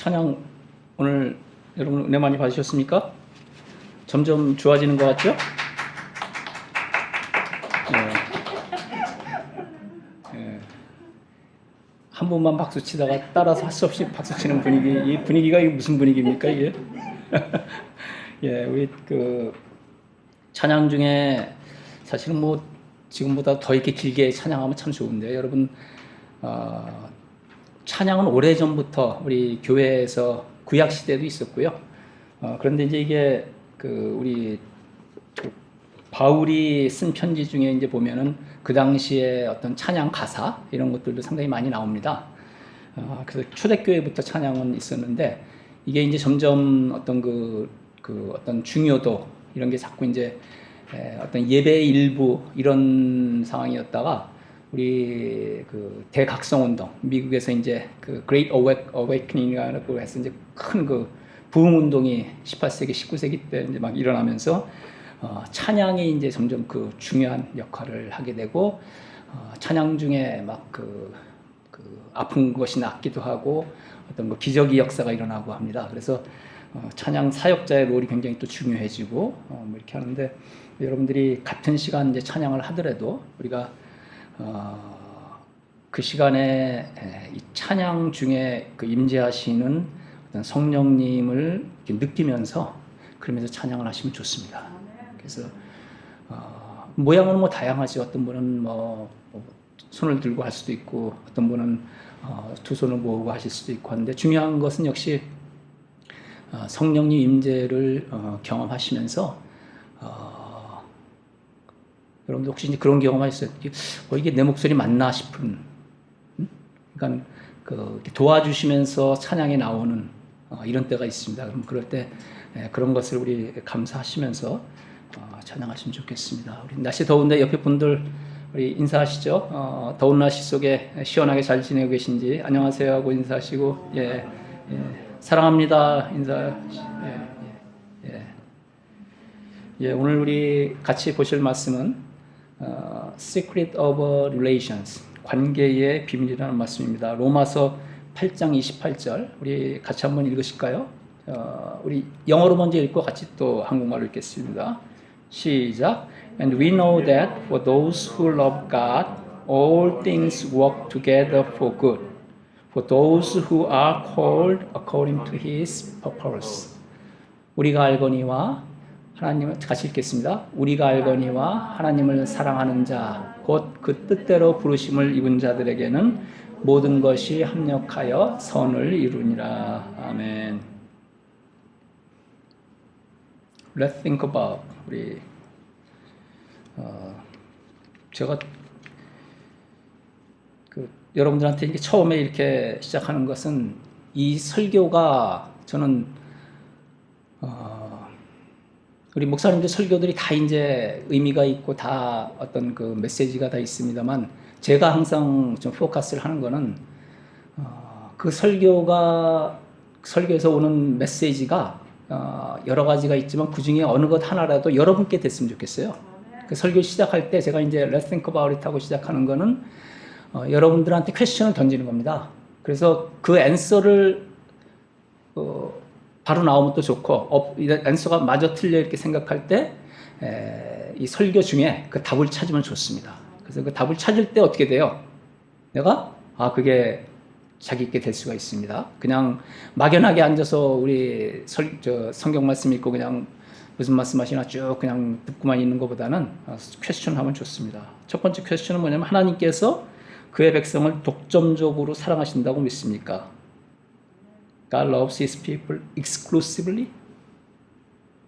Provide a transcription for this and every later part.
찬양 오늘 여러분 은혜 많이 받으셨습니까? 점점 좋아지는 것 같죠? 한 번만 박수 치다가 따라서 할 수 없이 박수 치는 분위기, 이 분위기가 이게 무슨 분위기입니까 이게? 예, 우리 그 찬양 중에 사실은 뭐 지금보다 더 이렇게 길게 찬양하면 참 좋은데 여러분 찬양은 오래전부터 우리 교회에서 구약 시대도 있었고요. 그런데 이제 이게 그 우리 바울이 쓴 편지 중에 이제 보면은 그 당시에 어떤 찬양 가사 이런 것들도 상당히 많이 나옵니다. 그래서 초대교회부터 찬양은 있었는데 이게 이제 점점 어떤 그 어떤 중요도 이런 게 자꾸 이제 어떤 예배의 일부 이런 상황이었다가 우리 그 대각성 운동 미국에서 이제 그 Great Awakening이라고 해서 이제 큰 그 부흥 운동이 18세기, 19세기 때 이제 막 일어나면서 찬양이 이제 점점 그 중요한 역할을 하게 되고 찬양 중에 막 그 아픈 것이 낫기도 하고 어떤 그 기적의 역사가 일어나고 합니다. 그래서 찬양 사역자의 롤이 굉장히 또 중요해지고 뭐 이렇게 하는데 여러분들이 같은 시간 이제 찬양을 하더라도 우리가 그 시간에 이 찬양 중에 그 임재하시는 어떤 성령님을 느끼면서 그러면서 찬양을 하시면 좋습니다. 그래서 모양은 뭐 다양하지. 어떤 분은 뭐 손을 들고 할 수도 있고 어떤 분은 두 손을 모으고 하실 수도 있고 하는데 중요한 것은 역시 성령님 임재를 경험하시면서 여러분들 혹시 이제 그런 경험하셨어요? 이게 내 목소리 맞나 싶은, 그러니까 도와주시면서 찬양이 나오는 이런 때가 있습니다. 그럼 그럴 때 그런 것을 우리 감사하시면서 찬양하시면 좋겠습니다. 우리 날씨 더운데 옆에 분들 우리 인사하시죠. 더운 날씨 속에 시원하게 잘 지내고 계신지 안녕하세요 하고 인사하시고 사랑합니다 인사. 오늘 우리 같이 보실 말씀은 Secret of Relations, 관계의 비밀이라는 말씀입니다. 로마서 8장 28절 우리 같이 한번 읽으실까요? 우리 영어로 먼저 읽고 같이 또 한국말로 읽겠습니다. 시작. And we know that for those who love God, all things work together for good, for those who are called according to His purpose. 우리가 알거니와 하나님을 같이 읽겠습니다. 우리가 알거니와 하나님을 사랑하는 자, 곧 그 뜻대로 부르심을 입은 자들에게는 모든 것이 합력하여 선을 이루니라. 아멘. Let's think about 우리 제가 여러분들한테 이게 처음에 이렇게 시작하는 것은 이 설교가 저는 우리 목사님들 설교들이 다 이제 의미가 있고 다 어떤 그 메시지가 다 있습니다만 제가 항상 좀 포커스를 하는 거는 그 설교에서 오는 메시지가 여러 가지가 있지만 그 중에 어느 것 하나라도 여러분께 됐으면 좋겠어요. 그 설교 시작할 때 제가 이제 Let's think about it 하고 시작하는 거는 여러분들한테 퀘스천을 던지는 겁니다. 그래서 그 앤서를 바로 나오면 또 좋고 앤서가 마저 틀려 이렇게 생각할 때 이 설교 중에 그 답을 찾으면 좋습니다. 그래서 그 답을 찾을 때 어떻게 돼요? 내가 그게 자기있게 될 수가 있습니다. 그냥 막연하게 앉아서 우리 성경 말씀 읽고 그냥 무슨 말씀하시나 쭉 그냥 듣고만 있는 것보다는 퀘스천 하면 좋습니다. 첫 번째 퀘스천은 뭐냐면 하나님께서 그의 백성을 독점적으로 사랑하신다고 믿습니까? God loves His people exclusively.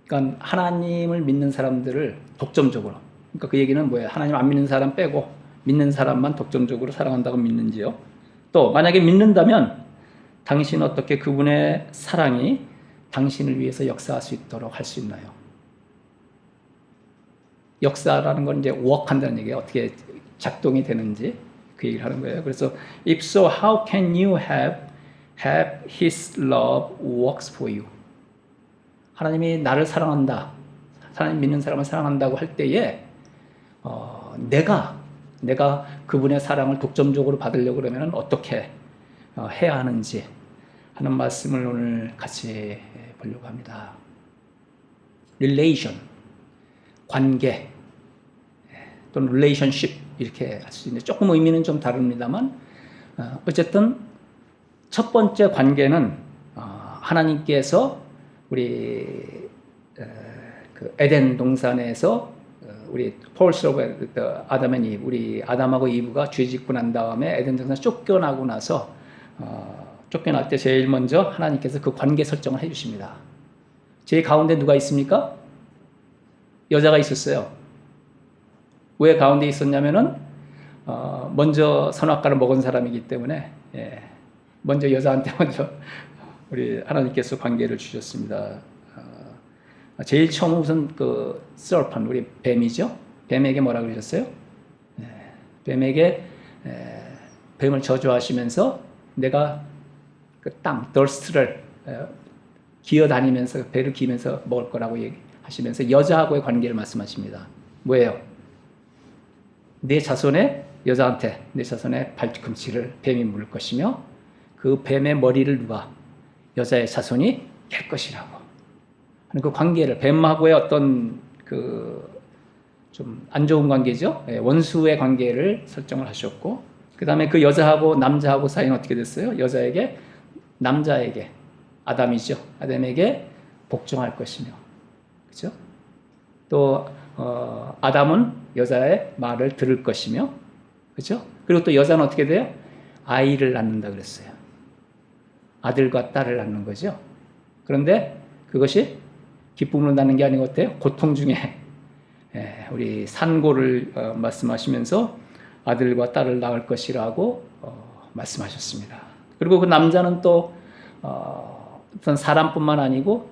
그러니까 하나님을 믿는 사람들을 독점적으로. 그러니까 그 얘기는 뭐예요? 하나님 안 믿는 사람 빼고 믿는 사람만 독점적으로 사랑한다고 믿는지요? 또 만약에 믿는다면 당신은 어떻게 그분의 사랑이 당신을 위해서 역사할 수 있도록 할 수 있나요? 역사라는 건 이제 work한다는 얘기예요. 어떻게 작동이 되는지 그 얘기를 하는 거예요. 그래서 if so, how can you have His love works for you? 하나님이 나를 사랑한다, 하나님 믿는 사람을 사랑한다고 할 때에 내가 그분의 사랑을 독점적으로 받으려고 그러면 어떻게 해야 하는지 하는 말씀을 오늘 같이 보려고 합니다. relation, 관계 또는 relationship 이렇게 할 수 있는데 조금 의미는 좀 다릅니다만 어쨌든 첫 번째 관계는 하나님께서 우리 그 에덴 동산에서 우리 폴스 오브 아담 앤 이브, 우리 아담하고 이브가 죄 짓고 난 다음에 에덴 동산 쫓겨나고 나서 쫓겨날 때 제일 먼저 하나님께서 그 관계 설정을 해주십니다. 제 가운데 누가 있습니까? 여자가 있었어요. 왜 가운데 있었냐면은 먼저 선악과를 먹은 사람이기 때문에 먼저 여자한테 먼저 우리 하나님께서 관계를 주셨습니다. 제일 처음 우선 그 serpent, 우리 뱀이죠. 뱀에게 뭐라 그러셨어요? 뱀에게 뱀을 저주하시면서 내가 그 땅, 더스트를 기어다니면서 배를 기면서 먹을 거라고 얘기하시면서 여자하고의 관계를 말씀하십니다. 뭐예요? 내 자손의 여자한테 내 자손의 발뒤꿈치를 뱀이 물을 것이며 그 뱀의 머리를 누가? 여자의 자손이 캘 것이라고. 그 관계를 뱀하고의 어떤 그 좀 안 좋은 관계죠. 원수의 관계를 설정을 하셨고, 그 다음에 그 여자하고 남자하고 사이는 어떻게 됐어요? 여자에게 남자에게 아담이죠. 아담에게 복종할 것이며, 그렇죠? 또 아담은 여자의 말을 들을 것이며, 그렇죠? 그리고 또 여자는 어떻게 돼요? 아이를 낳는다 그랬어요. 아들과 딸을 낳는 거죠. 그런데 그것이 기쁨으로 낳는 게 아니고 어때요? 고통 중에 우리 산고를 말씀하시면서 아들과 딸을 낳을 것이라고 말씀하셨습니다. 그리고 그 남자는 또 어떤 사람뿐만 아니고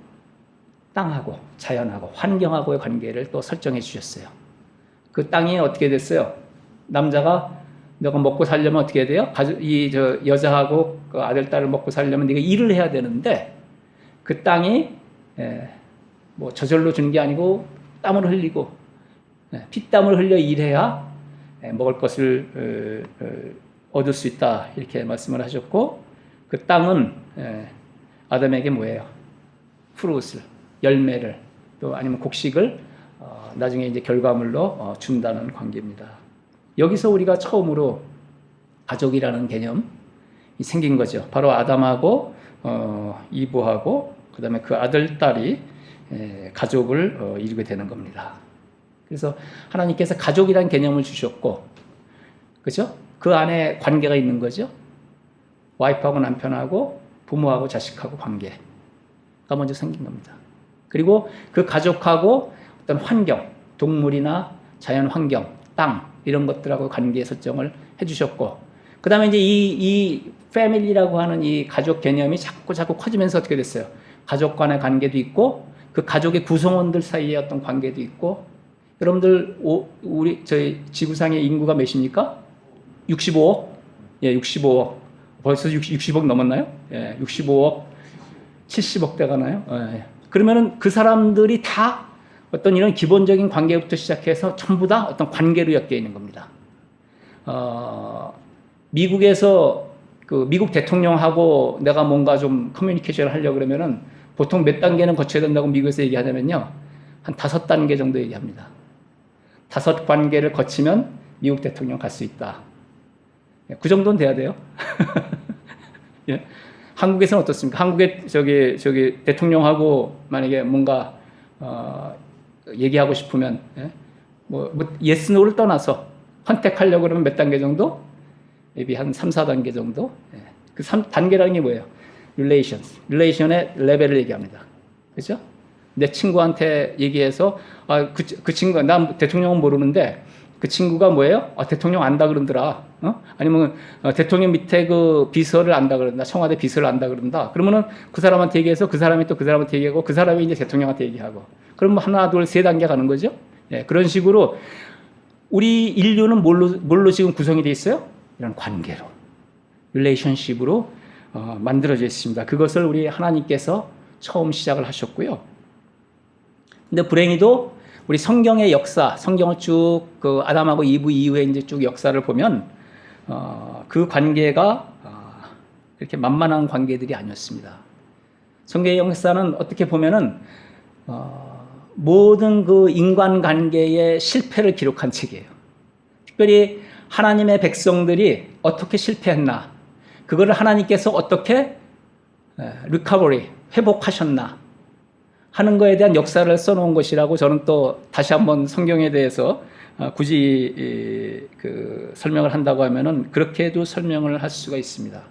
땅하고 자연하고 환경하고의 관계를 또 설정해 주셨어요. 그 땅이 어떻게 됐어요? 남자가 너가 먹고 살려면 어떻게 해야 돼요? 여자하고 그 아들, 딸을 먹고 살려면 네가 일을 해야 되는데 그 땅이 뭐 저절로 주는 게 아니고 땀을 흘리고 피땀을 흘려 일해야 먹을 것을 얻을 수 있다 이렇게 말씀을 하셨고 그 땅은 아담에게 뭐예요? 프루트를, 열매를 또 아니면 곡식을 나중에 이제 결과물로 준다는 관계입니다. 여기서 우리가 처음으로 가족이라는 개념이 생긴 거죠. 바로 아담하고 이브하고 그다음에 그 아들, 딸이 가족을 이루게 되는 겁니다. 그래서 하나님께서 가족이라는 개념을 주셨고, 그죠? 그 안에 관계가 있는 거죠. 와이프하고 남편하고 부모하고 자식하고 관계가 먼저 생긴 겁니다. 그리고 그 가족하고 어떤 환경, 동물이나 자연 환경, 땅 이런 것들하고 관계 설정을 해주셨고, 그 다음에 이제 이 패밀리라고 하는 이 가족 개념이 자꾸 커지면서 어떻게 됐어요? 가족 간의 관계도 있고, 그 가족의 구성원들 사이의 어떤 관계도 있고, 여러분들 저희 지구상의 인구가 몇입니까? 65억? 예, 65억. 벌써 60억 넘었나요? 예, 65억, 70억 대 가나요? 예. 그러면은 그 사람들이 다 어떤 이런 기본적인 관계부터 시작해서 전부 다 어떤 관계로 엮여 있는 겁니다. 미국에서 그 미국 대통령하고 내가 뭔가 좀 커뮤니케이션을 하려고 그러면은 보통 몇 단계는 거쳐야 된다고 미국에서 얘기하냐면요. 한 5단계 정도 얘기합니다. 5관계를 거치면 미국 대통령 갈 수 있다. 그 정도는 돼야 돼요. 예. 한국에서는 어떻습니까? 한국에 저기 대통령하고 만약에 뭔가 얘기하고 싶으면 뭐 yes, no를 떠나서 컨택하려고 그러면 몇 단계 정도? maybe 한 3, 4단계 정도? 그 3단계라는 게 뭐예요? relation의 레벨을 얘기합니다. 그렇죠? 내 친구한테 얘기해서 그 친구가 난 대통령은 모르는데 그 친구가 뭐예요? 대통령 안다 그러더라. 아니면 대통령 밑에 그 비서를 안다 그런다. 청와대 비서를 안다 그런다. 그러면은 그 사람한테 얘기해서 그 사람이 또 그 사람한테 얘기하고 그 사람이 이제 대통령한테 얘기하고. 그럼 하나, 둘, 세 단계 가는 거죠. 예, 그런 식으로 우리 인류는 뭘로 지금 구성이 돼 있어요? 이런 관계로, 릴레이션십으로 만들어져 있습니다. 그것을 우리 하나님께서 처음 시작을 하셨고요. 근데 불행히도 우리 성경의 역사, 성경을 쭉 그 아담하고 이브 이후에 이제 쭉 역사를 보면 그 관계가 그렇게 만만한 관계들이 아니었습니다. 성경의 역사는 어떻게 보면은 모든 그 인간관계의 실패를 기록한 책이에요. 특별히 하나님의 백성들이 어떻게 실패했나, 그거를 하나님께서 어떻게 리커버리, 회복하셨나 하는 거에 대한 역사를 써놓은 것이라고 저는 또 다시 한번 성경에 대해서 굳이 그 설명을 한다고 하면은 그렇게도 설명을 할 수가 있습니다.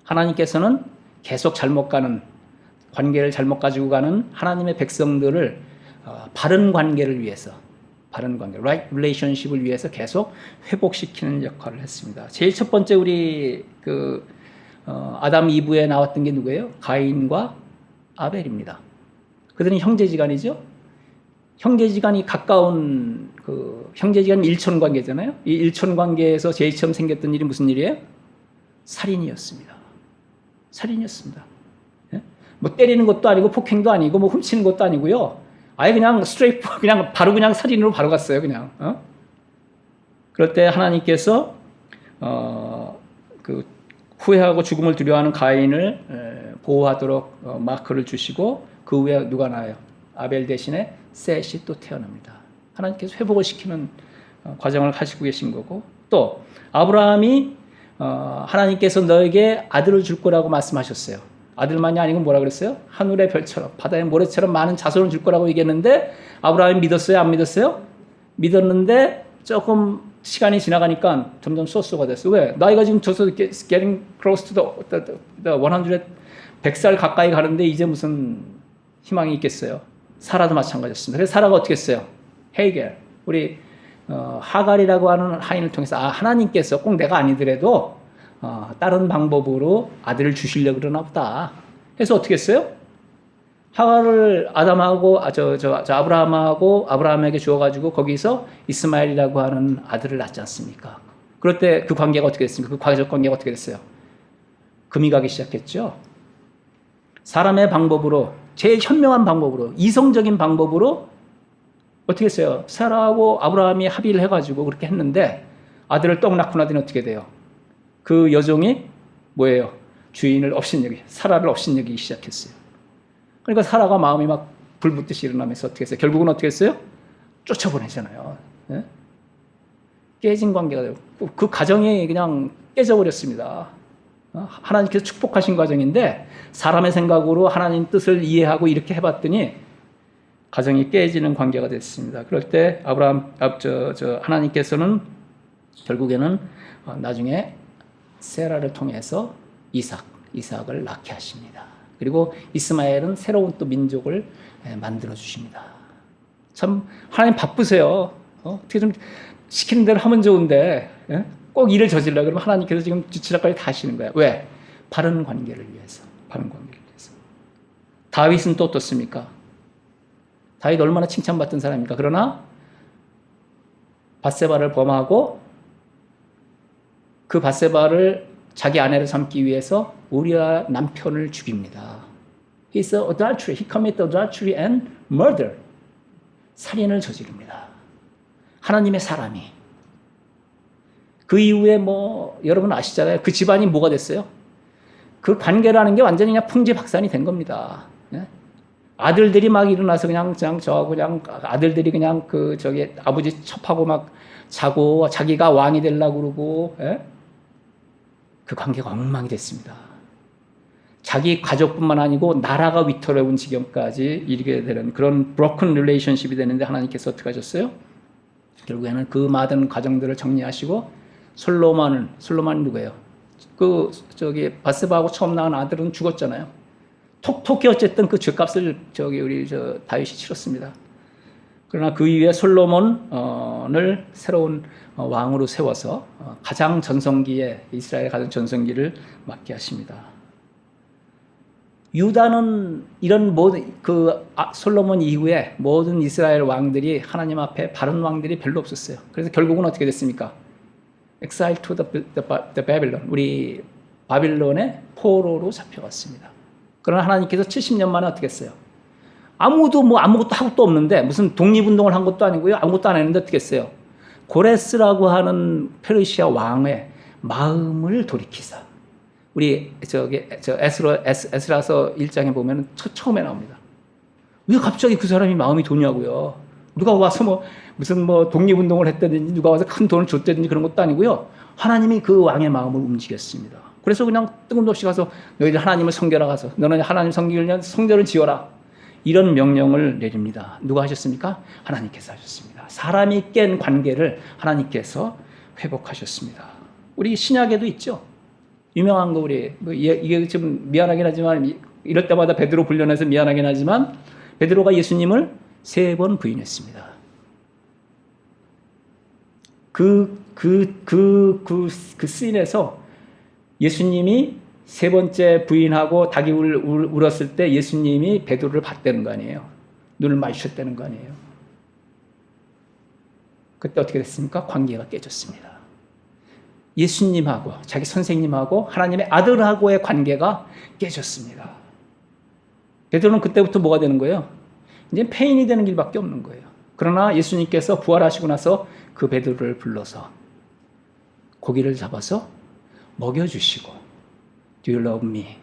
하나님께서는 계속 잘못 가는 관계를 잘못 가지고 가는 하나님의 백성들을 바른 관계를 위해서, 바른 관계, right relationship을 위해서 계속 회복시키는 역할을 했습니다. 제일 첫 번째 우리 아담 이브에 나왔던 게 누구예요? 가인과 아벨입니다. 그들은 형제지간이죠. 형제지간이 가까운 형제지간 일촌 관계잖아요. 이 일촌 관계에서 제일 처음 생겼던 일이 무슨 일이에요? 살인이었습니다. 살인이었습니다. 예? 뭐 때리는 것도 아니고 폭행도 아니고 뭐 훔치는 것도 아니고요. 아예 그냥 스트레이트 그냥 바로 그냥 살인으로 바로 갔어요. 그냥. 그럴 때 하나님께서 그 후회하고 죽음을 두려워하는 가인을 보호하도록 마크를 주시고 그 후에 누가 나와요? 아벨 대신에 셋이 또 태어납니다. 하나님께서 회복을 시키는 과정을 하시고 계신 거고, 또 아브라함이 하나님께서 너에게 아들을 줄 거라고 말씀하셨어요. 아들만이 아니고 뭐라 그랬어요? 하늘의 별처럼 바다의 모래처럼 많은 자손을 줄 거라고 얘기했는데 아브라함이 믿었어요? 안 믿었어요? 믿었는데 조금 시간이 지나가니까 점점 소수가 됐어요. 왜? 나이가 지금 getting close to the 100살 가까이 가는데 이제 무슨 희망이 있겠어요? 사라도 마찬가지였습니다. 그래서 사라가 어떻게 했어요? 헤겔, 우리 하갈이라고 하는 하인을 통해서 하나님께서 꼭 내가 아니더라도 다른 방법으로 아들을 주시려고 그러나 보다. 그래서 어떻게 했어요? 하갈을 아담하고 아브라함하고 아브라함에게 주어가지고 거기서 이스마엘이라고 하는 아들을 낳지 않습니까? 그럴 때 그 관계가 어떻게 됐습니까? 그 가족 관계가 어떻게 됐어요? 금이 가기 시작했죠. 사람의 방법으로, 제일 현명한 방법으로, 이성적인 방법으로 어떻게 했어요? 사라하고 아브라함이 합의를 해가지고 그렇게 했는데 아들을 떡 낳고 나더니 어떻게 돼요? 그 여종이 뭐예요? 주인을 업신여기, 사라를 업신여기기 시작했어요. 그러니까 사라가 마음이 막 불붙듯이 일어나면서 어떻게 했어요? 결국은 어떻게 했어요? 쫓아보내잖아요. 네? 깨진 관계가 돼요. 그 가정이 그냥 깨져버렸습니다. 하나님께서 축복하신 과정인데 사람의 생각으로 하나님 뜻을 이해하고 이렇게 해봤더니 가정이 깨지는 관계가 됐습니다. 그럴 때 하나님께서는 결국에는 나중에 세라를 통해서 이삭을 낳게 하십니다. 그리고 이스마엘은 새로운 또 민족을 만들어 주십니다. 참 하나님 바쁘세요. 어떻게 좀 시키는 대로 하면 좋은데 꼭 일을 저질러 그러면 하나님께서 지금 뒤치락까지 다 하시는 거예요. 왜? 바른 관계를 위해서. 바른 관계를 위해서. 다윗은 또 어떻습니까? 다윗 얼마나 칭찬받던 사람입니까? 그러나 밧세바를 범하고 그 밧세바를 자기 아내를 삼기 위해서 우리아 남편을 죽입니다. He's adultery. He committed adultery and murder. 살인을 저지릅니다. 하나님의 사람이. 그 이후에 여러분 아시잖아요. 그 집안이 뭐가 됐어요? 그 관계라는 게 완전히 그냥 풍지박산이 된 겁니다. 예? 아들들이 막 일어나서 그냥 아들들이 그냥 아버지 첩하고 막 자고 자기가 왕이 되려고 그러고, 예? 그 관계가 엉망이 됐습니다. 자기 가족뿐만 아니고 나라가 위태로운 지경까지 이르게 되는 그런 broken relationship이 되는데 하나님께서 어떻게 하셨어요? 결국에는 그 많은 가정들을 정리하시고 솔로몬이 누구예요? 밧세바하고 처음 낳은 아들은 죽었잖아요. 톡톡히 어쨌든 그 죄값을 우리 다윗이 치렀습니다. 그러나 그 이후에 솔로몬을 새로운 왕으로 세워서 가장 전성기에 이스라엘 가장 전성기를 맞게 하십니다. 유다는 이런 솔로몬 이후에 모든 이스라엘 왕들이 하나님 앞에 바른 왕들이 별로 없었어요. 그래서 결국은 어떻게 됐습니까? Exile to the Babylon. 우리 바빌론의 포로로 잡혀갔습니다. 그러나 하나님께서 70년 만에 어떻게 했어요? 아무것도 하고 또 없는데 무슨 독립운동을 한 것도 아니고요. 아무것도 안 했는데 어떻게 했어요? 고레스라고 하는 페르시아 왕의 마음을 돌이키사 우리 에스라서 1장에 보면 처음에 나옵니다. 왜 갑자기 그 사람이 마음이 도냐고요. 누가 와서 무슨 독립운동을 했다든지 누가 와서 큰 돈을 줬다든지 그런 것도 아니고요. 하나님이 그 왕의 마음을 움직였습니다. 그래서 그냥 뜬금없이 가서 너희들 하나님을 섬겨라 가서 너는 하나님 섬기려면 성전을 지어라. 이런 명령을 내립니다. 누가 하셨습니까? 하나님께서 하셨습니다. 사람이 깬 관계를 하나님께서 회복하셨습니다. 우리 신약에도 있죠. 유명한 거 우리 이게 좀 미안하긴 하지만 이럴 때마다 베드로 불려내서 미안하긴 하지만 베드로가 예수님을 3번 부인했습니다. 그 씬에서 예수님이 3번째 부인하고 닭이 울었을 때 예수님이 베드로를 봤다는 거 아니에요. 눈을 마주쳤다는 거 아니에요. 그때 어떻게 됐습니까? 관계가 깨졌습니다. 예수님하고 자기 선생님하고 하나님의 아들하고의 관계가 깨졌습니다. 베드로는 그때부터 뭐가 되는 거예요? 이제 폐인이 되는 길밖에 없는 거예요. 그러나 예수님께서 부활하시고 나서 그 베드로를 불러서 고기를 잡아서 먹여주시고 Do you love me?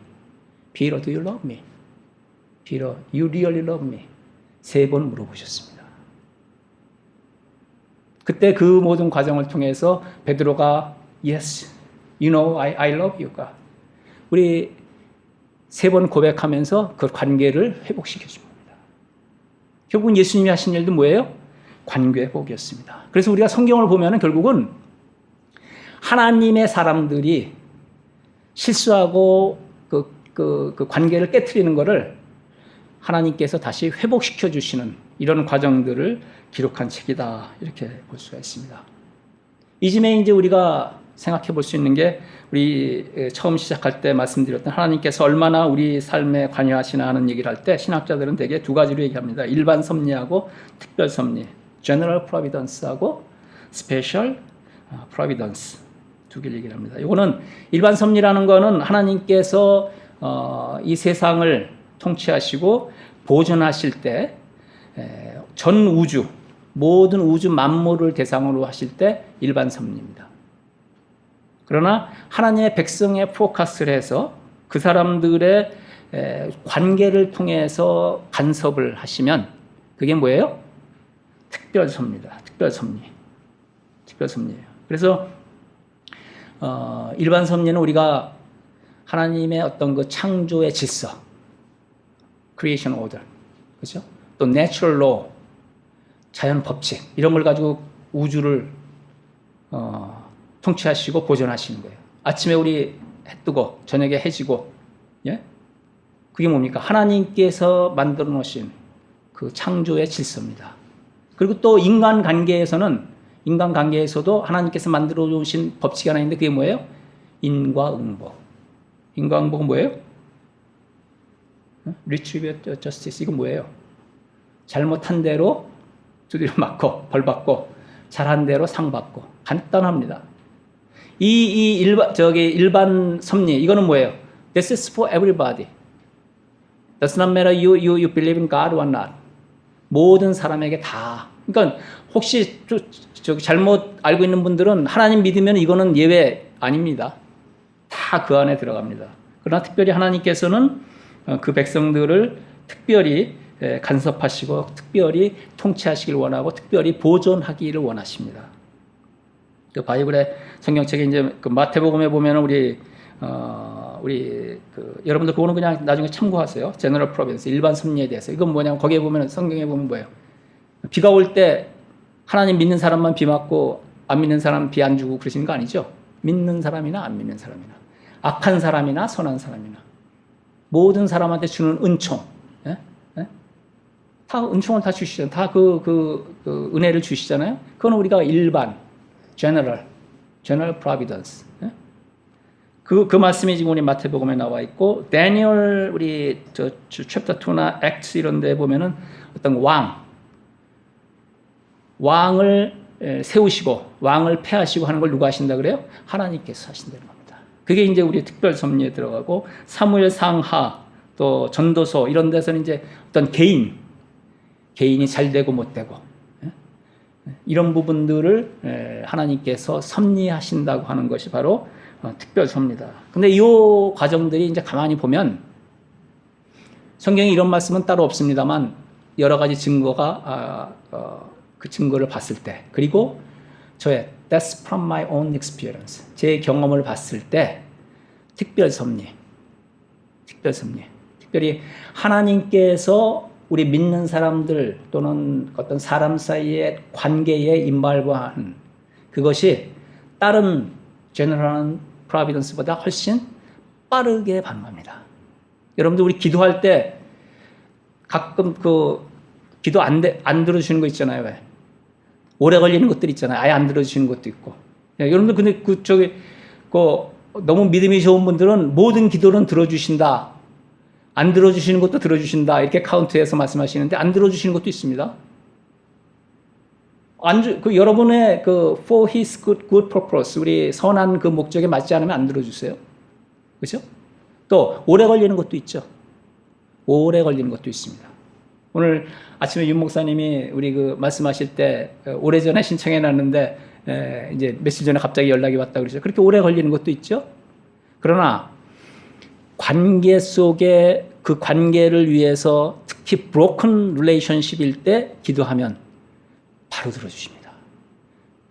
Peter, do you love me? Peter, you really love me? 3번 물어보셨습니다. 그때 그 모든 과정을 통해서 베드로가 Yes, you know I love you, God. 우리 3번 고백하면서 그 관계를 회복시켜 줍니다. 결국은 예수님이 하신 일도 뭐예요? 관계 회복이었습니다. 그래서 우리가 성경을 보면 결국은 하나님의 사람들이 실수하고 그 관계를 깨트리는 것을 하나님께서 다시 회복시켜 주시는 이런 과정들을 기록한 책이다. 이렇게 볼 수가 있습니다. 이쯤에 이제 우리가 생각해 볼 수 있는 게 우리 처음 시작할 때 말씀드렸던 하나님께서 얼마나 우리 삶에 관여하시나 하는 얘기를 할 때 신학자들은 대개 2가지로 얘기합니다. 일반 섭리하고 특별 섭리, General Providence하고 Special Providence 2개를 얘기를 합니다. 이거는 일반 섭리라는 거는 하나님께서 이 세상을 통치하시고 보존하실 때 전 우주, 모든 우주 만물을 대상으로 하실 때 일반 섭리입니다. 그러나 하나님의 백성에 포커스를 해서 그 사람들의 관계를 통해서 간섭을 하시면 그게 뭐예요? 특별 섭리다. 특별 섭리. 특별 섭리예요. 그래서 일반 섭리는 우리가 하나님의 어떤 그 창조의 질서, creation order, 그렇죠? 또 natural law, 자연 법칙 이런 걸 가지고 우주를 통치하시고 보존하시는 거예요. 아침에 우리 해 뜨고 저녁에 해지고, 예? 그게 뭡니까? 하나님께서 만들어 놓으신 그 창조의 질서입니다. 그리고 또 인간 관계에서도 하나님께서 만들어 놓으신 법칙이 하나 있는데 그게 뭐예요? 인과응보. 인과응보가 뭐예요? Retributive justice. 이건 뭐예요? 잘못한 대로 두드려 맞고 벌 받고 잘한 대로 상 받고 간단합니다. 일반 섭리 이거는 뭐예요? This is for everybody. Does not matter you believe in God or not. 모든 사람에게 다. 그러니까 혹시 잘못 알고 있는 분들은 하나님 믿으면 이거는 예외 아닙니다. 다 그 안에 들어갑니다. 그러나 특별히 하나님께서는 그 백성들을 특별히 간섭하시고 특별히 통치하시길 원하고 특별히 보존하기를 원하십니다. 그 바이블의 성경책에 이제 그 마태복음에 보면 여러분들 그거는 그냥 나중에 참고하세요. General Providence 일반 섭리에 대해서 이건 뭐냐면 거기에 보면 성경에 보면 뭐예요? 비가 올 때 하나님 믿는 사람만 비 맞고 안 믿는 사람 비 안 주고 그러시는 거 아니죠? 믿는 사람이나 안 믿는 사람이나 악한 사람이나 선한 사람이나 모든 사람한테 주는 은총, 예? 예? 다 은총을 다 주시잖아요. 다 그 은혜를 주시잖아요. 그건 우리가 일반, general providence. 예? 그 말씀이 지금 우리 마태복음에 나와 있고, 다니엘 우리 챕터 2나 액트 이런 데 보면은 어떤 왕을 세우시고 왕을 폐하시고 하는 걸 누가 하신다 그래요? 하나님께서 하신다는 겁니다. 그게 이제 우리 특별 섭리에 들어가고 사무엘 상하 또 전도서 이런 데서는 이제 어떤 개인이 잘 되고 못 되고 이런 부분들을 하나님께서 섭리하신다고 하는 것이 바로 특별소입니다. 근데 이 과정들이 이제 가만히 보면 성경에 이런 말씀은 따로 없습니다만 여러 가지 증거가 그 증거를 봤을 때 그리고 저의 That's from my own experience 제 경험을 봤을 때 특별섭리 특별히 하나님께서 우리 믿는 사람들 또는 어떤 사람 사이의 관계에 임발하는 그것이 다른 general providence보다 훨씬 빠르게 반응합니다. 여러분들 우리 기도할 때 가끔 그 기도 안 들어주시는 거 있잖아요. 왜? 오래 걸리는 것들 있잖아요. 아예 안 들어주시는 것도 있고. 여러분들 근데 너무 믿음이 좋은 분들은 모든 기도는 들어주신다. 안 들어주시는 것도 들어주신다. 이렇게 카운트해서 말씀하시는데 안 들어주시는 것도 있습니다. 여러분의 for his good purpose, 우리 선한 그 목적에 맞지 않으면 안 들어주세요. 그렇죠? 또 오래 걸리는 것도 있죠. 오래 걸리는 것도 있습니다. 오늘 아침에 윤 목사님이 우리 말씀하실 때 오래전에 신청해 놨는데 이제 며칠 전에 갑자기 연락이 왔다 그러죠. 그렇게 오래 걸리는 것도 있죠. 그러나 관계 속에 그 관계를 위해서 특히 broken relationship일 때 기도하면 바로 들어주십니다.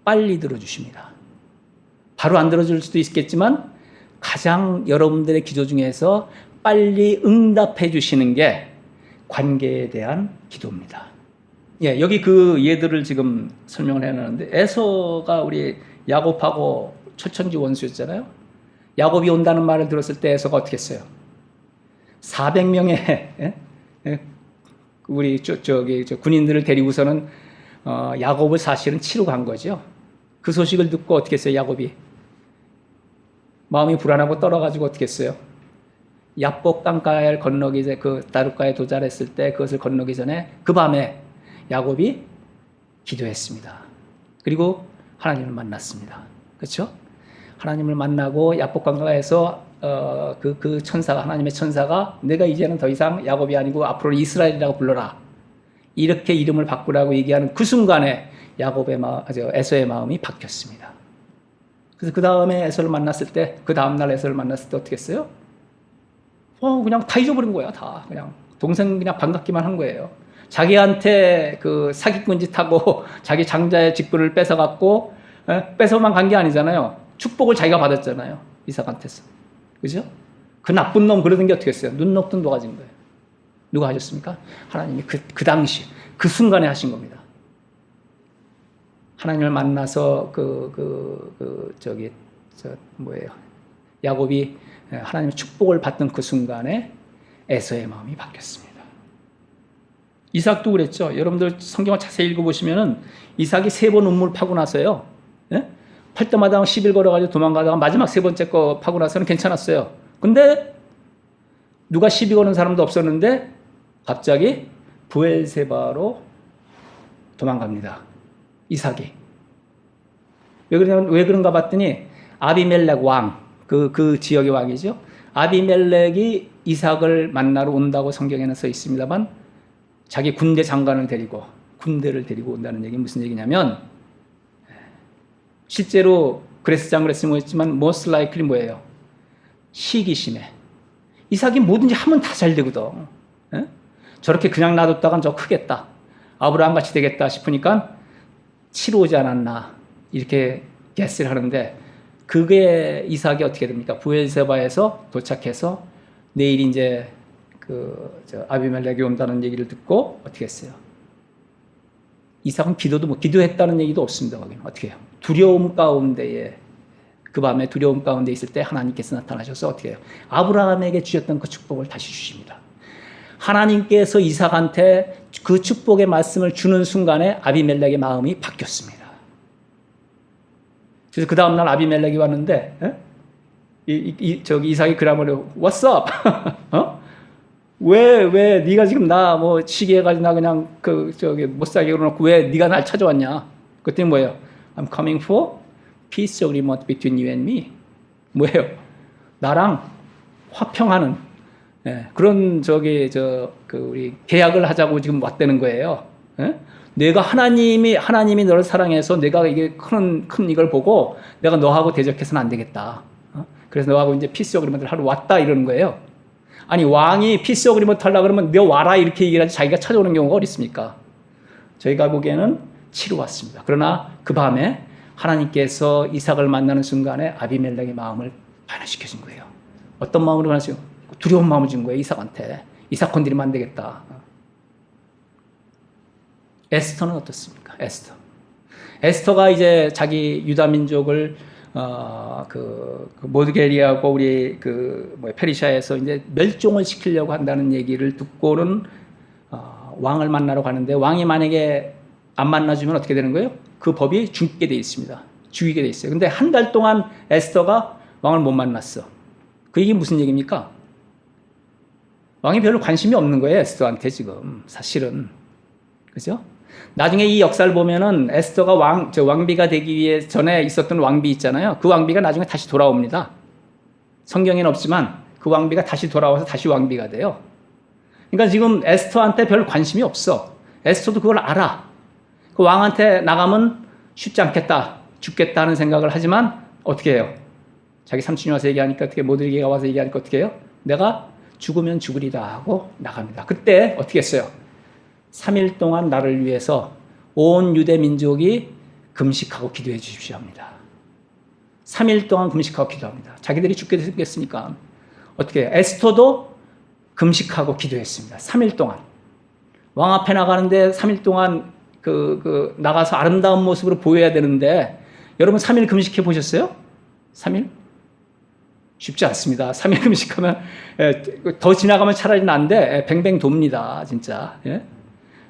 빨리 들어주십니다. 바로 안 들어줄 수도 있겠지만 가장 여러분들의 기도 중에서 빨리 응답해 주시는 게 관계에 대한 기도입니다. 예, 여기 그 예들을 지금 설명을 해놨는데 에서가 우리 야곱하고 초천지 원수였잖아요. 야곱이 온다는 말을 들었을 때 에서가 어떻게 했어요? 400명의 우리 군인들을 데리고서는 야곱을 사실은 치러 간 거죠. 그 소식을 듣고 어떻게 했어요? 야곱이 마음이 불안하고 떨어가지고 어떻게 했어요? 야복 강가를 건너기 전에 그 다룻가에 도달했을 때 그것을 건너기 전에 그 밤에 야곱이 기도했습니다. 그리고 하나님을 만났습니다. 그렇죠? 하나님을 만나고 야복 강가에서 그 천사가 하나님의 천사가 내가 이제는 더 이상 야곱이 아니고 앞으로 이스라엘이라고 불러라. 이렇게 이름을 바꾸라고 얘기하는 그 순간에 에서의 마음이 바뀌었습니다. 그래서 그 다음에 에서를 만났을 때 그 다음날 에서를 만났을 때 어떻게 했어요? 그냥 다 잊어버린 거야. 다 그냥 동생 그냥 반갑기만 한 거예요. 자기한테 그 사기꾼 짓하고 자기 장자의 직분을 뺏어갖고 뺏어만 간 게 아니잖아요. 축복을 자기가 받았잖아요. 이삭한테서. 그죠? 그 나쁜 놈 그러던 게 어떻게 했어요? 눈 녹든 녹아진 거예요. 누가 하셨습니까? 하나님이 그 당시 그 순간에 하신 겁니다. 하나님을 만나서 야곱이 하나님의 축복을 받던 그 순간에 에서의 마음이 바뀌었습니다. 이삭도 그랬죠. 여러분들 성경을 자세히 읽어보시면은 이삭이 3번 우물 파고 나서요. 팔 때마다 10일 걸어가지고 도망가다가 마지막 3번째 거 파고 나서는 괜찮았어요. 근데 누가 시비 거는 사람도 없었는데 갑자기 브엘세바로 도망갑니다. 이삭이. 왜 그런가 봤더니 아비멜렉 왕, 그 지역의 왕이죠. 아비멜렉이 이삭을 만나러 온다고 성경에는 써 있습니다만 자기 군대 장관을 데리고 군대를 데리고 온다는 얘기는 무슨 얘기냐면 실제로 그랬을지 모르겠지만 most likely 뭐예요? 시기심에. 이삭이 뭐든지 하면 다 잘 되거든. 저렇게 그냥 놔뒀다간 저 크겠다. 아브라함 같이 되겠다 싶으니까 치러 오지 않았나 이렇게 게스를 하는데 그게 이삭이 어떻게 됩니까? 브엘세바에서 도착해서 내일 이제 아비멜렉이 온다는 얘기를 듣고 어떻게 했어요? 이삭은 기도했다는 얘기도 없습니다. 거기는 어떻게 해요? 두려움 가운데에 그 밤에 두려움 가운데 있을 때 하나님께서 나타나셔서 어떻게 해요? 아브라함에게 주셨던 그 축복을 다시 주십니다. 하나님께서 이삭한테 그 축복의 말씀을 주는 순간에 아비멜렉의 마음이 바뀌었습니다. 그래서 그 다음날 아비멜렉이 왔는데 이삭이 그라마로 What's up? 왜 네가 지금 나 시기해가지고 나 그냥 못 살게 그러놓고 왜 네가 날 찾아왔냐? 그랬더니 뭐예요? I'm coming for peace agreement between you and me. 뭐예요? 나랑 화평하는 그런 우리 계약을 하자고 지금 왔다는 거예요. 내가 하나님이 너를 사랑해서 내가 이게 큰 이걸 보고 내가 너하고 대적해서는 안 되겠다. 그래서 너하고 이제 피스 어그리먼트를 하러 왔다 이러는 거예요. 아니 왕이 피스 어그리먼트 하려고 그러면 너 와라 이렇게 얘기를 하지 자기가 찾아오는 경우가 어디 있습니까? 저희가 보기에는 치러 왔습니다. 그러나 그 밤에 하나님께서 이삭을 만나는 순간에 아비멜렉의 마음을 변화시켜준 거예요. 어떤 마음으로 변화시켜? 두려운 마음을 준 거예요. 이삭한테. 이삭 건드리면 안 되겠다. 에스터는 어떻습니까? 에스터가 이제 자기 유다 민족을 그 모드게리하고 우리 페르시아에서 이제 멸종을 시키려고 한다는 얘기를 듣고는 왕을 만나러 가는데 왕이 만약에 안 만나주면 어떻게 되는 거예요? 그 법이 죽게 돼 있습니다. 죽이게 돼 있어요. 근데 한 달 동안 에스더가 왕을 못 만났어. 그 얘기 무슨 얘기입니까? 왕이 별로 관심이 없는 거예요. 에스더한테 지금 사실은. 그죠? 나중에 이 역사를 보면은 에스더가 왕비가 되기 위해 전에 있었던 왕비 있잖아요. 그 왕비가 나중에 다시 돌아옵니다. 성경에는 없지만 그 왕비가 다시 돌아와서 다시 왕비가 돼요. 그러니까 지금 에스더한테 별 관심이 없어. 에스더도 그걸 알아. 그 왕한테 나가면 쉽지 않겠다, 죽겠다 하는 생각을 하지만 어떻게 해요? 자기 삼촌이 와서 얘기하니까 어떻게 모드리게가 와서 얘기하니까 어떻게 해요? 내가 죽으면 죽으리다 하고 나갑니다. 그때 어떻게 했어요? 3일 동안 나를 위해서 온 유대 민족이 금식하고 기도해 주십시오 합니다. 3일 동안 금식하고 기도합니다. 자기들이 죽게 됐으니까 어떻게 해요? 에스더도 금식하고 기도했습니다. 3일 동안. 왕 앞에 나가는데 3일 동안 나가서 아름다운 모습으로 보여야 되는데 여러분 3일 금식해 보셨어요? 3일? 쉽지 않습니다. 3일 금식하면 더 지나가면 차라리 난데 뱅뱅 돕니다. 진짜.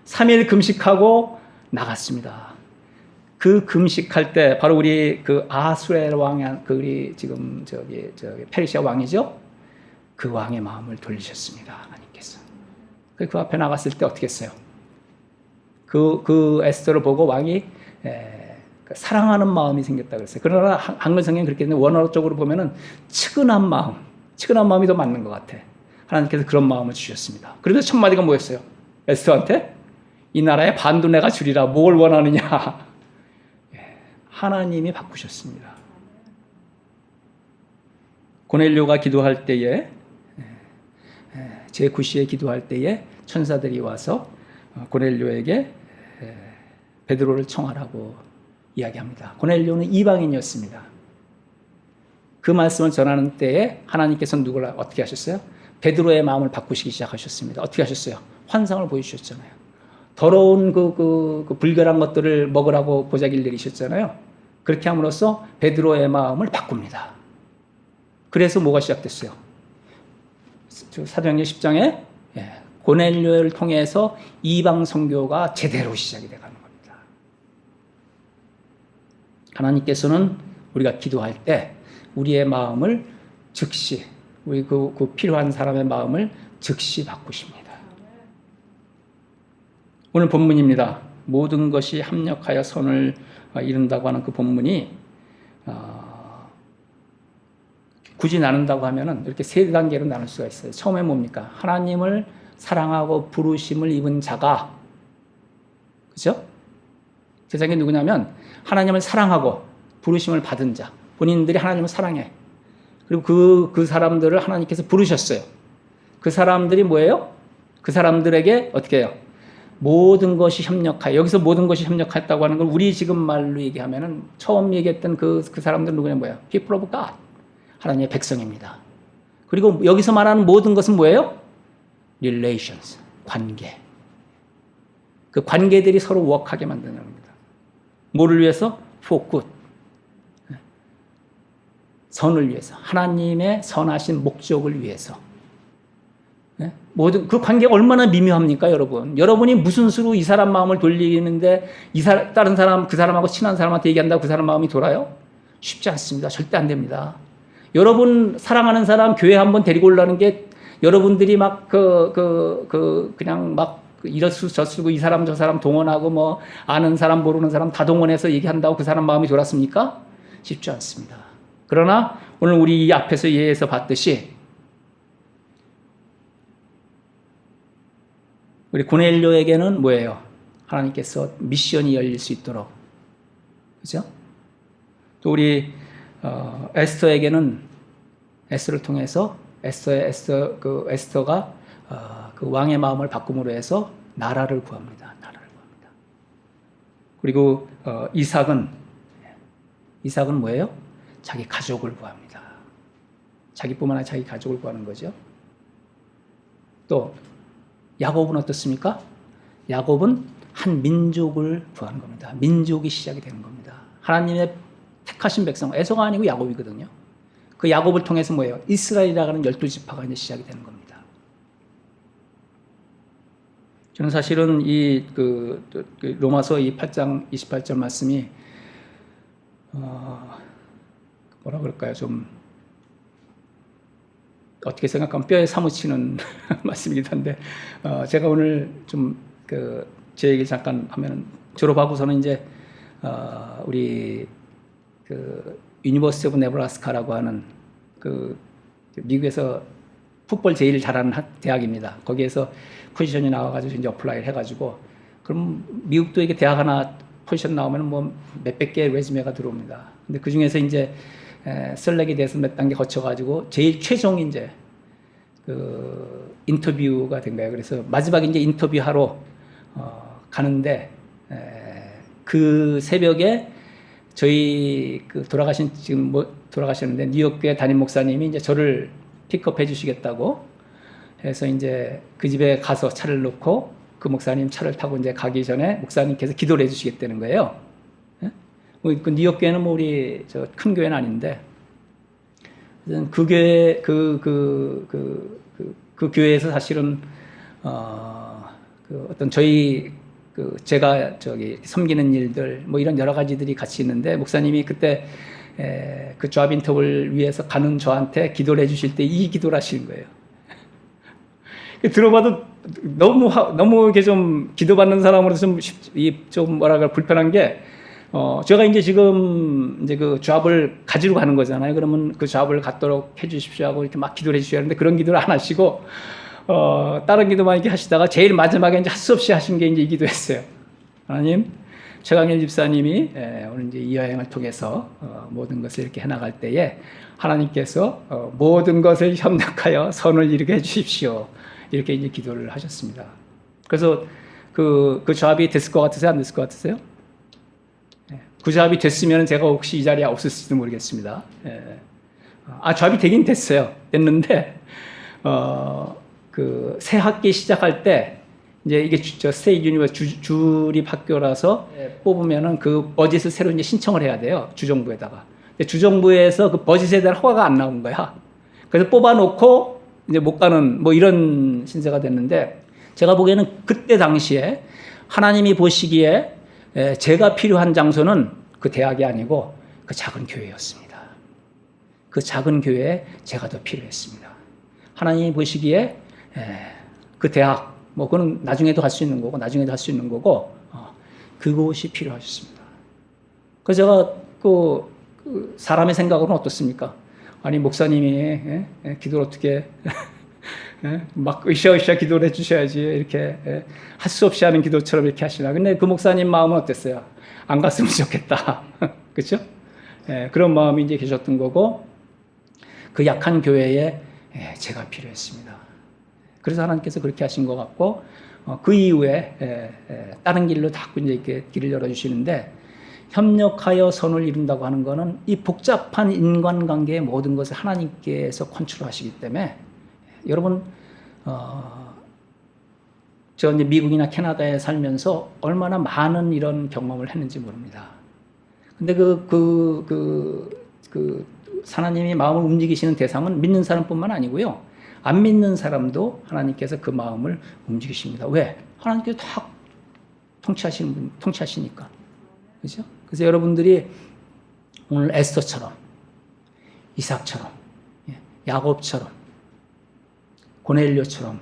3일 금식하고 나갔습니다. 그 금식할 때 바로 우리 아수레 왕, 우리 지금 저기 페르시아 왕이죠? 그 왕의 마음을 돌리셨습니다. 하나님께서. 그 앞에 나갔을 때 어떻게 했어요? 그 에스더를 보고 왕이 사랑하는 마음이 생겼다 그랬어요. 그러나 한글 성경이 그렇게 했는데 원어적으로 보면은 측은한 마음이 더 맞는 것 같아. 하나님께서 그런 마음을 주셨습니다. 그래서 첫 마디가 뭐였어요? 에스더한테 이 나라의 반도 내가 주리라. 뭘 원하느냐? 하나님이 바꾸셨습니다. 고넬료가 기도할 때에 제9시에 기도할 때에 천사들이 와서 고넬료에게 베드로를 청하라고 이야기합니다. 고넬료는 이방인이었습니다. 그 말씀을 전하는 때에 하나님께서는 누구를 어떻게 하셨어요? 베드로의 마음을 바꾸시기 시작하셨습니다. 어떻게 하셨어요? 환상을 보여주셨잖아요. 더러운 그 불결한 것들을 먹으라고 보자기를 내리셨잖아요. 그렇게 함으로써 베드로의 마음을 바꿉니다. 그래서 뭐가 시작됐어요? 사도행전 10장에 고넬료를 통해서 이방 선교가 제대로 시작이 돼가는 겁니다. 하나님께서는 우리가 기도할 때 우리의 마음을 즉시 우리 그 필요한 사람의 마음을 즉시 바꾸십니다. 오늘 본문입니다. 모든 것이 합력하여 선을 이룬다고 하는 그 본문이 굳이 나눈다고 하면은 이렇게 세 단계로 나눌 수가 있어요. 처음에 뭡니까? 하나님을 사랑하고 부르심을 입은 자가, 그죠? 세상에 누구냐면 하나님을 사랑하고 부르심을 받은 자, 본인들이 하나님을 사랑해. 그리고 그 사람들을 하나님께서 부르셨어요. 그 사람들이 뭐예요? 그 사람들에게 어떻게 해요? 모든 것이 협력하여, 여기서 모든 것이 협력했다고 하는 걸 우리 지금 말로 얘기하면은 처음 얘기했던 그 사람들은 누구냐 뭐야? People of God. 하나님의 백성입니다. 그리고 여기서 말하는 모든 것은 뭐예요? Relations. 관계. 그 관계들이 서로 워크하게 만드는 겁니다. 뭐를 위해서? For good. 선을 위해서. 하나님의 선하신 목적을 위해서. 모든 그 관계가 얼마나 미묘합니까, 여러분? 여러분이 무슨 수로 이 사람 마음을 돌리는데 다른 사람, 그 사람하고 친한 사람한테 얘기한다고 그 사람 마음이 돌아요? 쉽지 않습니다. 절대 안 됩니다. 여러분 사랑하는 사람 교회 한번 데리고 오려는 게 여러분들이 막 그냥 막 이러수 저수고 이 사람 저 사람 동원하고 뭐 아는 사람 모르는 사람 다 동원해서 얘기한다고 그 사람 마음이 돌았습니까? 쉽지 않습니다. 그러나 오늘 우리 이 앞에서 예에서 봤듯이 우리 고넬료에게는 뭐예요? 하나님께서 미션이 열릴 수 있도록, 그죠? 또 우리 에스더에게는 에스더를 통해서 에스더가 그 왕의 마음을 바꿈으로 해서 나라를 구합니다. 나라를 구합니다. 그리고 이삭은 뭐예요? 자기 가족을 구합니다. 자기뿐만 아니라 자기 가족을 구하는 거죠. 또 야곱은 어떻습니까? 야곱은 한 민족을 구하는 겁니다. 민족이 시작이 되는 겁니다. 하나님의 택하신 백성, 에서가 아니고 야곱이거든요. 그 야곱을 통해서 뭐예요? 이스라엘이라는 12지파가 이제 시작이 되는 겁니다. 저는 사실은 이 로마서 이 8장 28절 말씀이 뭐라 그럴까요? 좀 어떻게 생각하면 뼈에 사무치는 말씀이기도 한데 제가 오늘 좀 제 얘기를 잠깐 하면 졸업하고서는 이제 우리 유니버시티 오브 네브라스카라고 하는 미국에서 풋볼 제일 잘하는 대학입니다. 거기에서 포지션이 나와가지고 이제 어플라이를 해가지고 그럼 미국도 이게 대학 하나 포지션 나오면 뭐 몇백 개의 레즈메가 들어옵니다. 근데 그 중에서 이제 셀렉이 돼서 몇 단계 거쳐가지고 제일 최종 이제 인터뷰가 된 거예요. 그래서 마지막 이제 인터뷰하러 가는데 그 새벽에 저희 지금 돌아가셨는데 뉴욕교회 담임 목사님이 이제 저를 픽업해 주시겠다고 해서 이제 그 집에 가서 차를 놓고 그 목사님 차를 타고 이제 가기 전에 목사님께서 기도를 해 주시겠다는 거예요. 그 뉴욕 교회는 뭐 우리 저 큰 교회는 아닌데 그 교회 그 교회에서 사실은 어떤 저희 제가 섬기는 일들 뭐 이런 여러 가지들이 같이 있는데 목사님이 그때 그 잡 인터뷰를 위해서 가는 저한테 기도를 해주실 때 이 기도를 하시는 거예요. 들어봐도 너무 이렇게 좀 기도받는 사람으로서 좀 뭐랄까 불편한 게 제가 이제 지금 이제 그 잡을 가지러 가는 거잖아요. 그러면 그 잡을 갖도록 해주십시오 하고 이렇게 막 기도를 해주셔야 하는데 그런 기도를 안 하시고 다른 기도만 이렇게 하시다가 제일 마지막에 이제 할 수 없이 하신 게 이제 이 기도였어요. 하나님, 최강현 집사님이 오늘 이제 이 여행을 통해서 모든 것을 이렇게 해나갈 때에 하나님께서 모든 것을 협력하여 선을 이루게 해주십시오. 이렇게 이제 기도를 하셨습니다. 그래서 그 잡이 됐을 것 같으세요? 안 됐을 것 같으세요? 그 잡이 됐으면 제가 혹시 이 자리에 없을지도 모르겠습니다. 잡이 되긴 됐어요. 됐는데 새 학기 시작할 때 이제 이게 스테이트 유니버시티 주립 학교라서 뽑으면은 그 버짓을 새로 이제 신청을 해야 돼요. 주정부에다가. 근데 주정부에서 그 버짓에 대한 허가가 안 나온 거야. 그래서 뽑아놓고 이제 못 가는 뭐 이런 신세가 됐는데 제가 보기에는 그때 당시에 하나님이 보시기에 제가 필요한 장소는 그 대학이 아니고 그 작은 교회였습니다. 그 작은 교회에 제가 더 필요했습니다. 하나님이 보시기에 그 대학 뭐 그건 나중에도 할 수 있는 거고 그곳이 필요하셨습니다. 그래서 제가 그 사람의 생각으로는 어떻습니까? 아니 목사님이 기도를 어떻게 막 으쌰으쌰 기도를 해주셔야지 이렇게 할 수 없이 하는 기도처럼 이렇게 하시나. 근데 그 목사님 마음은 어땠어요? 안 갔으면 좋겠다. 그렇죠? 그런 마음이 이제 계셨던 거고 그 약한 교회에 제가 필요했습니다. 그래서 하나님께서 그렇게 하신 것 같고 그 이후에 다른 길로 자꾸 이제 이렇게 길을 열어주시는데 협력하여 선을 이룬다고 하는 것은 이 복잡한 인간관계의 모든 것을 하나님께서 컨트롤하시기 때문에 여러분 저 이제 미국이나 캐나다에 살면서 얼마나 많은 이런 경험을 했는지 모릅니다. 근데 하나님이 마음을 움직이시는 대상은 믿는 사람뿐만 아니고요. 안 믿는 사람도 하나님께서 그 마음을 움직이십니다. 왜? 하나님께서 다 통치하시니까. 그죠? 그래서 여러분들이 오늘 에스더처럼, 이삭처럼, 야곱처럼, 고넬료처럼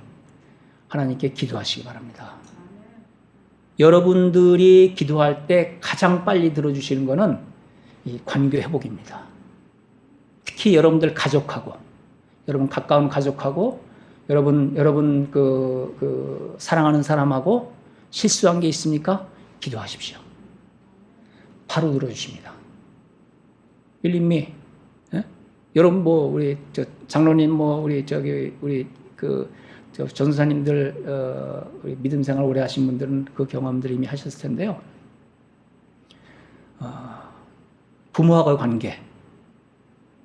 하나님께 기도하시기 바랍니다. 여러분들이 기도할 때 가장 빨리 들어주시는 것은 이 관계 회복입니다. 특히 여러분들 가족하고, 여러분 가까운 가족하고, 여러분 사랑하는 사람하고 실수한 게 있습니까? 기도하십시오. 바로 들어주십니다. 일림미, 여러분 뭐 우리 저 장로님 뭐 우리 저 전사님들 우리 믿음 생활 오래 하신 분들은 그 경험들 이미 하셨을 텐데요. 부모하고의 관계,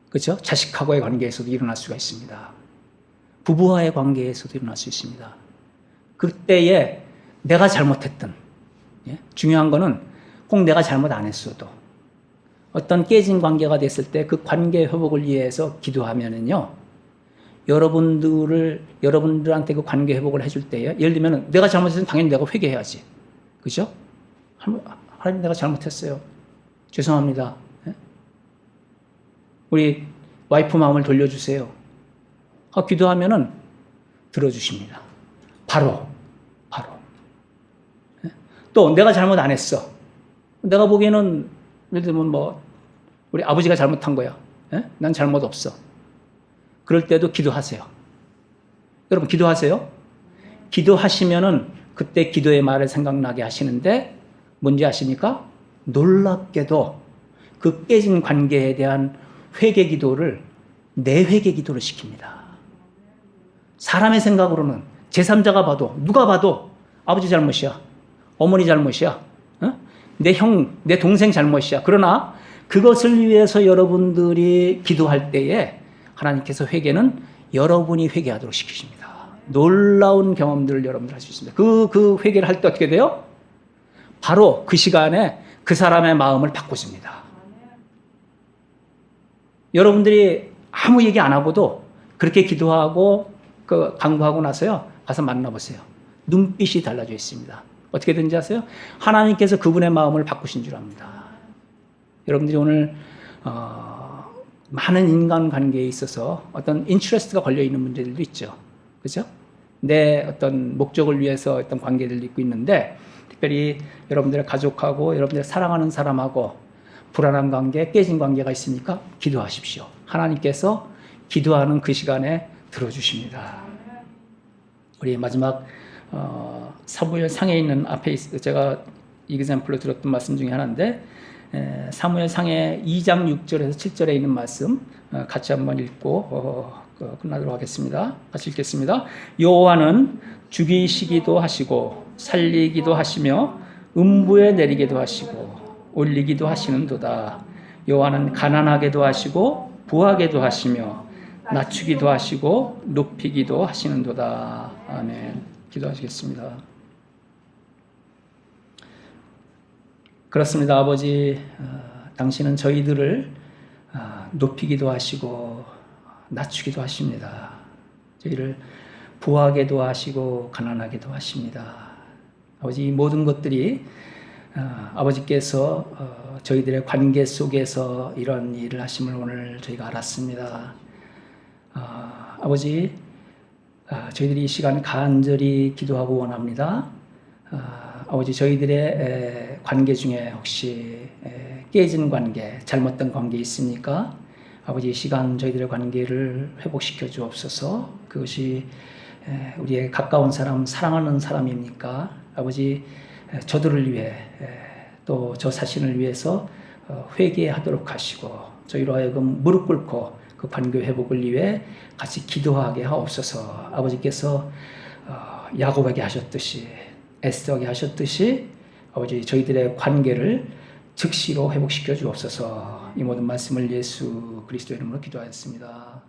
그렇죠? 자식하고의 관계에서도 일어날 수가 있습니다. 부부와의 관계에서도 일어날 수 있습니다. 그때에 내가 잘못했던, 중요한 거는 꼭 내가 잘못 안 했어도 어떤 깨진 관계가 됐을 때 그 관계 회복을 위해서 기도하면은요, 여러분들한테 그 관계 회복을 해줄 때에, 예를 들면 내가 잘못했으면 당연히 내가 회개해야지. 그죠? 하나님 내가 잘못했어요. 죄송합니다. 우리 와이프 마음을 돌려주세요. 기도하면은 들어주십니다. 바로. 또 내가 잘못 안 했어. 내가 보기에는 예를 들면 뭐 우리 아버지가 잘못한 거야. 난 잘못 없어. 그럴 때도 기도하세요. 여러분 기도하세요. 기도하시면은 그때 기도의 말을 생각나게 하시는데 뭔지 아십니까? 놀랍게도 그 깨진 관계에 대한 회개 기도를 내 회개 기도를 시킵니다. 사람의 생각으로는 제3자가 봐도 누가 봐도 아버지 잘못이야. 어머니 잘못이야. 내 형, 내 동생 잘못이야. 그러나 그것을 위해서 여러분들이 기도할 때에 하나님께서 회개는 여러분이 회개하도록 시키십니다. 놀라운 경험들을 여러분들 할 수 있습니다. 그 회개를 할 때 어떻게 돼요? 바로 그 시간에 그 사람의 마음을 바꾸십니다. 여러분들이 아무 얘기 안 하고도 그렇게 기도하고 간구하고 나서요, 가서 만나보세요. 눈빛이 달라져 있습니다. 어떻게 된지 아세요? 하나님께서 그분의 마음을 바꾸신 줄 압니다. 여러분들이 오늘 많은 인간관계에 있어서 어떤 인트레스트가 걸려있는 문제들도 있죠. 그렇죠? 내 어떤 목적을 위해서 어떤 관계들도 있고 있는데, 특별히 여러분들의 가족하고 여러분들의 사랑하는 사람하고 불안한 관계, 깨진 관계가 있으니까 기도하십시오. 하나님께서 기도하는 그 시간에 들어주십니다. 우리 마지막 사무엘 상에 있는 앞에 제가 이그샘플로 들었던 말씀 중에 하나인데, 사무엘 상의 2장 6절에서 7절에 있는 말씀 같이 한번 읽고 끝나도록 하겠습니다. 같이 읽겠습니다. 여호와는 죽이시기도 하시고 살리기도 하시며 음부에 내리기도 하시고 올리기도 하시는도다. 여호와는 가난하게도 하시고 부하게도 하시며 낮추기도 하시고 높이기도 하시는도다. 아멘. 기도하시겠습니다. 그렇습니다. 아버지, 당신은 저희들을 높이기도 하시고 낮추기도 하십니다. 저희를 부하게도 하시고 가난하게도 하십니다. 아버지, 이 모든 것들이 아버지께서 저희들의 관계 속에서 이런 일을 하심을 오늘 저희가 알았습니다. 아버지, 저희들이 이 시간 간절히 기도하고 원합니다. 아버지, 저희들의 관계 중에 혹시 깨진 관계, 잘못된 관계 있습니까? 아버지, 이 시간 저희들의 관계를 회복시켜 주옵소서. 그것이 우리의 가까운 사람, 사랑하는 사람입니까? 아버지, 저들을 위해 또 저 자신을 위해서 회개하도록 하시고 저희로 하여금 무릎 꿇고 그 관계 회복을 위해 같이 기도하게 하옵소서. 아버지께서 야곱에게 하셨듯이, 에스더에게 하셨듯이 아버지 저희들의 관계를 즉시로 회복시켜 주옵소서. 이 모든 말씀을 예수 그리스도 이름으로 기도하였습니다.